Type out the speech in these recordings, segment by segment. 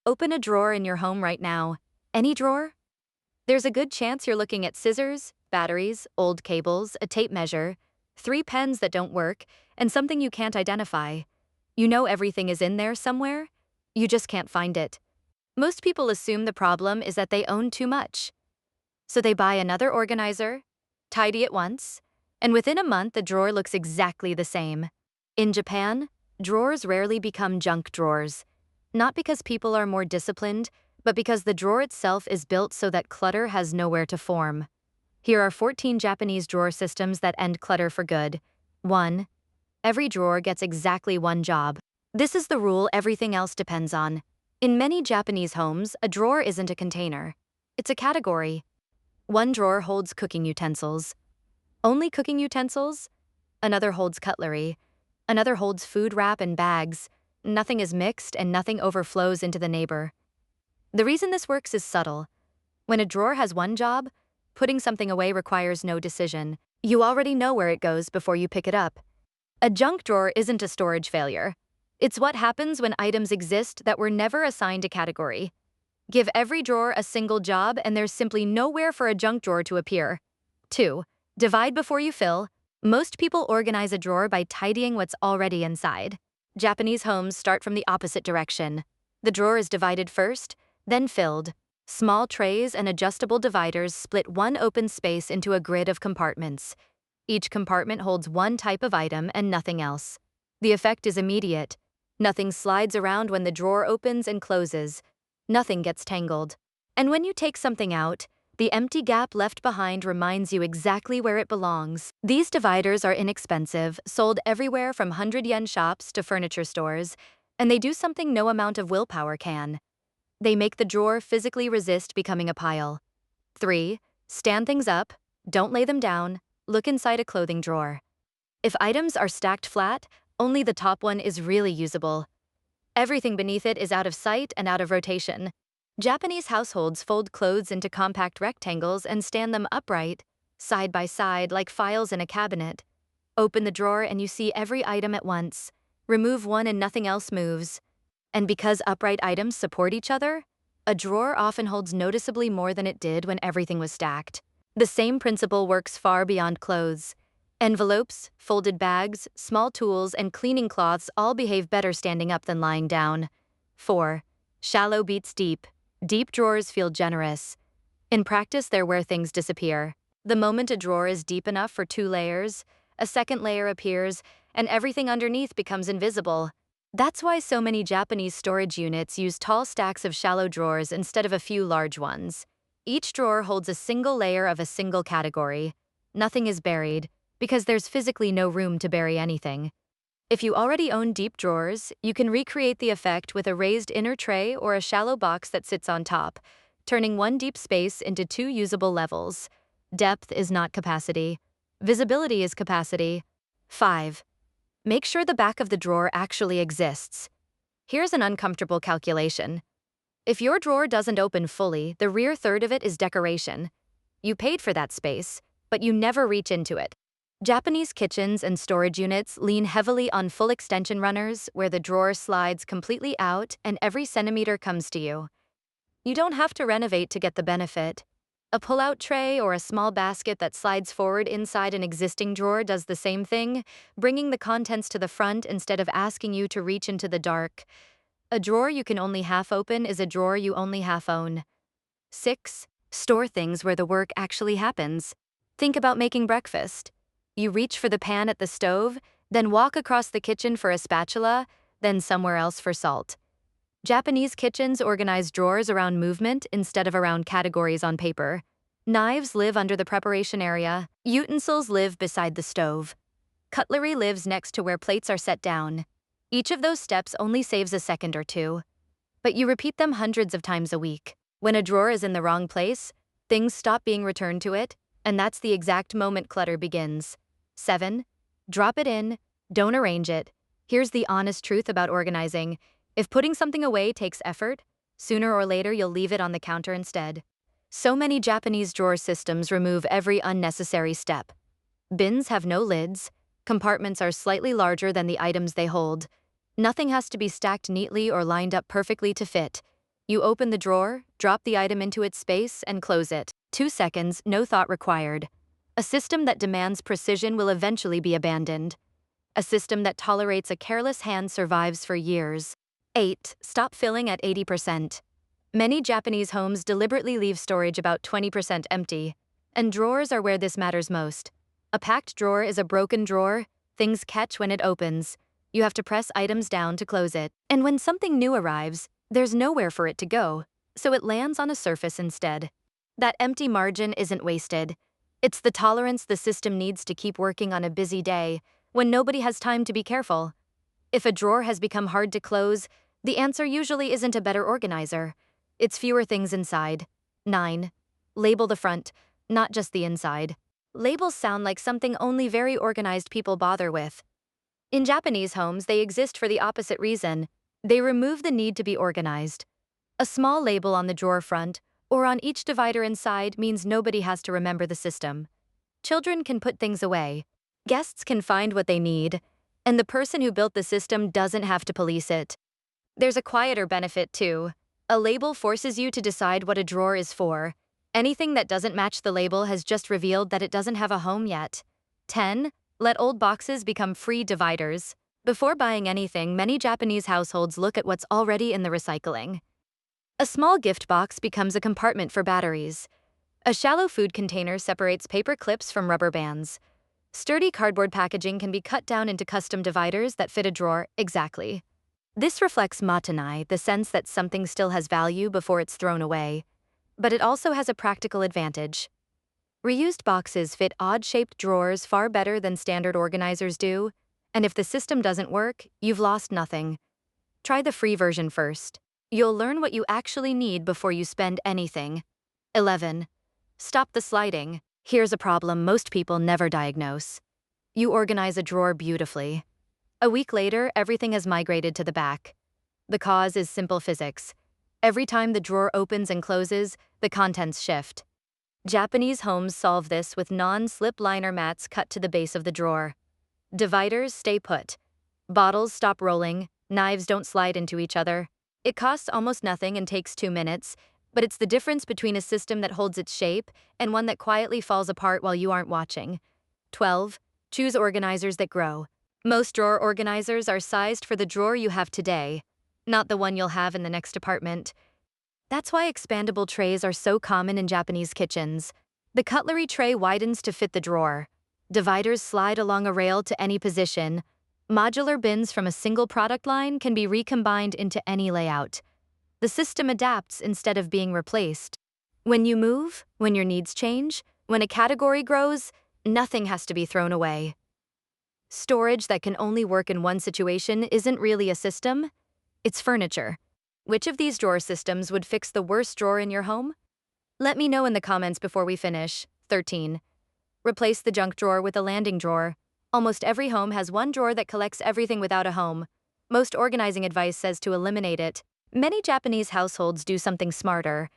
Open a drawer in your home right now. Any drawer? There's a good chance you're looking at scissors, batteries, old cables, a tape measure, 3 pens that don't work, and something you can't identify. You know everything is in there somewhere. You just can't find it. Most people assume the problem is that they own too much. So they buy another organizer, tidy it once, and within a month the drawer looks exactly the same. In Japan, drawers rarely become junk drawers. Not because people are more disciplined, but because the drawer itself is built so that clutter has nowhere to form. Here are 14 Japanese drawer systems that end clutter for good. 1. Every drawer gets exactly one job. This is the rule everything else depends on. In many Japanese homes, a drawer isn't a container. It's a category. One drawer holds cooking utensils. Only cooking utensils? Another holds cutlery. Another holds food wrap and bags. Nothing is mixed and nothing overflows into the neighbor. The reason this works is subtle. When a drawer has one job, putting something away requires no decision. You already know where it goes before you pick it up. A junk drawer isn't a storage failure. It's what happens when items exist that were never assigned a category. Give every drawer a single job and there's simply nowhere for a junk drawer to appear. 2. Divide before you fill. Most people organize a drawer by tidying what's already inside. Japanese homes start from the opposite direction. The drawer is divided first, then filled. Small trays and adjustable dividers split one open space into a grid of compartments. Each compartment holds one type of item and nothing else. The effect is immediate. Nothing slides around when the drawer opens and closes. Nothing gets tangled. And when you take something out, the empty gap left behind reminds you exactly where it belongs. These dividers are inexpensive, sold everywhere from 100 yen shops to furniture stores, and they do something no amount of willpower can. They make the drawer physically resist becoming a pile. 3. Stand things up, don't lay them down, look inside a clothing drawer. If items are stacked flat, only the top one is really usable. Everything beneath it is out of sight and out of rotation. Japanese households fold clothes into compact rectangles and stand them upright, side by side like files in a cabinet. Open the drawer and you see every item at once. Remove one and nothing else moves. And because upright items support each other, a drawer often holds noticeably more than it did when everything was stacked. The same principle works far beyond clothes. Envelopes, folded bags, small tools, and cleaning cloths all behave better standing up than lying down. 4. Shallow beats deep. Deep drawers feel generous. In practice, they're where things disappear. The moment a drawer is deep enough for 2 layers, a second layer appears, and everything underneath becomes invisible. That's why so many Japanese storage units use tall stacks of shallow drawers instead of a few large ones. Each drawer holds a single layer of a single category. Nothing is buried, because there's physically no room to bury anything. If you already own deep drawers, you can recreate the effect with a raised inner tray or a shallow box that sits on top, turning one deep space into 2 usable levels. Depth is not capacity. Visibility is capacity. 5. Make sure the back of the drawer actually exists. Here's an uncomfortable calculation. If your drawer doesn't open fully, the rear third of it is decoration. You paid for that space, but you never reach into it. Japanese kitchens and storage units lean heavily on full extension runners where the drawer slides completely out and every centimeter comes to you. You don't have to renovate to get the benefit. A pull-out tray or a small basket that slides forward inside an existing drawer does the same thing, bringing the contents to the front instead of asking you to reach into the dark. A drawer you can only half open is a drawer you only half own. 6. Store things where the work actually happens. Think about making breakfast. You reach for the pan at the stove, then walk across the kitchen for a spatula, then somewhere else for salt. Japanese kitchens organize drawers around movement instead of around categories on paper. Knives live under the preparation area. Utensils live beside the stove. Cutlery lives next to where plates are set down. Each of those steps only saves a second or 2. But you repeat them hundreds of times a week. When a drawer is in the wrong place, things stop being returned to it, and that's the exact moment clutter begins. 7. Drop it in, don't arrange it. Here's the honest truth about organizing. If putting something away takes effort, sooner or later you'll leave it on the counter instead. So many Japanese drawer systems remove every unnecessary step. Bins have no lids, compartments are slightly larger than the items they hold. Nothing has to be stacked neatly or lined up perfectly to fit. You open the drawer, drop the item into its space, and close it. 2 seconds, no thought required. A system that demands precision will eventually be abandoned. A system that tolerates a careless hand survives for years. 8. Stop filling at 80%. Many Japanese homes deliberately leave storage about 20% empty, and drawers are where this matters most. A packed drawer is a broken drawer. Things catch when it opens. You have to press items down to close it. And when something new arrives, there's nowhere for it to go, so it lands on a surface instead. That empty margin isn't wasted. It's the tolerance the system needs to keep working on a busy day, when nobody has time to be careful. If a drawer has become hard to close, the answer usually isn't a better organizer. It's fewer things inside. 9. Label the front, not just the inside. Labels sound like something only very organized people bother with. In Japanese homes, they exist for the opposite reason. They remove the need to be organized. A small label on the drawer front or on each divider inside means nobody has to remember the system. Children can put things away. Guests can find what they need, and the person who built the system doesn't have to police it. There's a quieter benefit too. A label forces you to decide what a drawer is for. Anything that doesn't match the label has just revealed that it doesn't have a home yet. 10. Let old boxes become free dividers. Before buying anything, many Japanese households look at what's already in the recycling. A small gift box becomes a compartment for batteries. A shallow food container separates paper clips from rubber bands. Sturdy cardboard packaging can be cut down into custom dividers that fit a drawer exactly. This reflects matanai, the sense that something still has value before it's thrown away. But it also has a practical advantage. Reused boxes fit odd-shaped drawers far better than standard organizers do, and if the system doesn't work, you've lost nothing. Try the free version first. You'll learn what you actually need before you spend anything. 11. Stop the sliding. Here's a problem most people never diagnose. You organize a drawer beautifully. A week later, everything has migrated to the back. The cause is simple physics. Every time the drawer opens and closes, the contents shift. Japanese homes solve this with non-slip liner mats cut to the base of the drawer. Dividers stay put. Bottles stop rolling, knives don't slide into each other. It costs almost nothing and takes 2 minutes, but it's the difference between a system that holds its shape and one that quietly falls apart while you aren't watching. 12. Choose organizers that grow. Most drawer organizers are sized for the drawer you have today, not the one you'll have in the next apartment. That's why expandable trays are so common in Japanese kitchens. The cutlery tray widens to fit the drawer. Dividers slide along a rail to any position. Modular bins from a single product line can be recombined into any layout. The system adapts instead of being replaced. When you move, when your needs change, when a category grows, nothing has to be thrown away. Storage that can only work in one situation isn't really a system, it's furniture. Which of these drawer systems would fix the worst drawer in your home? Let me know in the comments before we finish. 13. Replace the junk drawer with a landing drawer. Almost every home has one drawer that collects everything without a home. Most organizing advice says to eliminate it. Many Japanese households do something smarter.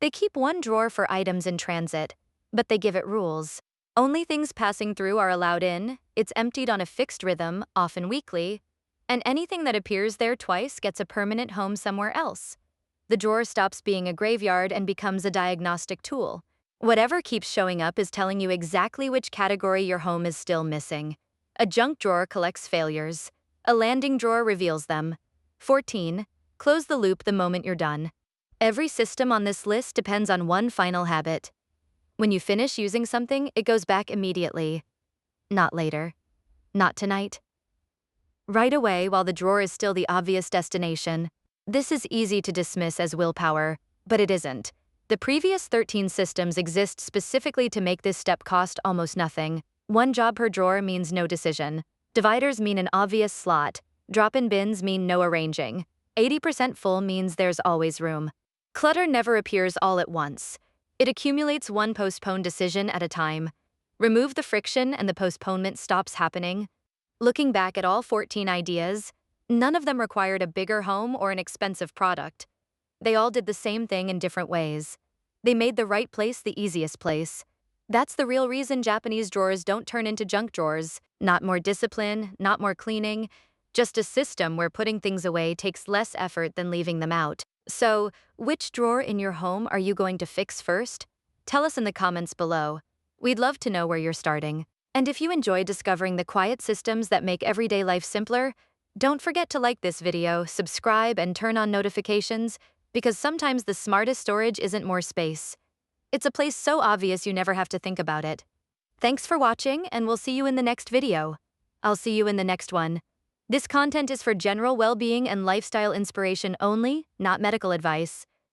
They keep one drawer for items in transit, but they give it rules. Only things passing through are allowed in, it's emptied on a fixed rhythm, often weekly, and anything that appears there twice gets a permanent home somewhere else. The drawer stops being a graveyard and becomes a diagnostic tool. Whatever keeps showing up is telling you exactly which category your home is still missing. A junk drawer collects failures. A landing drawer reveals them. 14. Close the loop the moment you're done. Every system on this list depends on one final habit. When you finish using something, it goes back immediately. Not later. Not tonight. Right away while the drawer is still the obvious destination. This is easy to dismiss as willpower, but it isn't. The previous 13 systems exist specifically to make this step cost almost nothing. One job per drawer means no decision. Dividers mean an obvious slot. Drop-in bins mean no arranging. 80% full means there's always room. Clutter never appears all at once. It accumulates one postponed decision at a time. Remove the friction and the postponement stops happening. Looking back at all 14 ideas, none of them required a bigger home or an expensive product. They all did the same thing in different ways. They made the right place the easiest place. That's the real reason Japanese drawers don't turn into junk drawers. Not more discipline, not more cleaning, just a system where putting things away takes less effort than leaving them out. So, which drawer in your home are you going to fix first? Tell us in the comments below. We'd love to know where you're starting. And if you enjoy discovering the quiet systems that make everyday life simpler, don't forget to like this video, subscribe, and turn on notifications, because sometimes the smartest storage isn't more space. It's a place so obvious you never have to think about it. Thanks for watching, and we'll see you in the next video. I'll see you in the next one. This content is for general well-being and lifestyle inspiration only, not medical advice.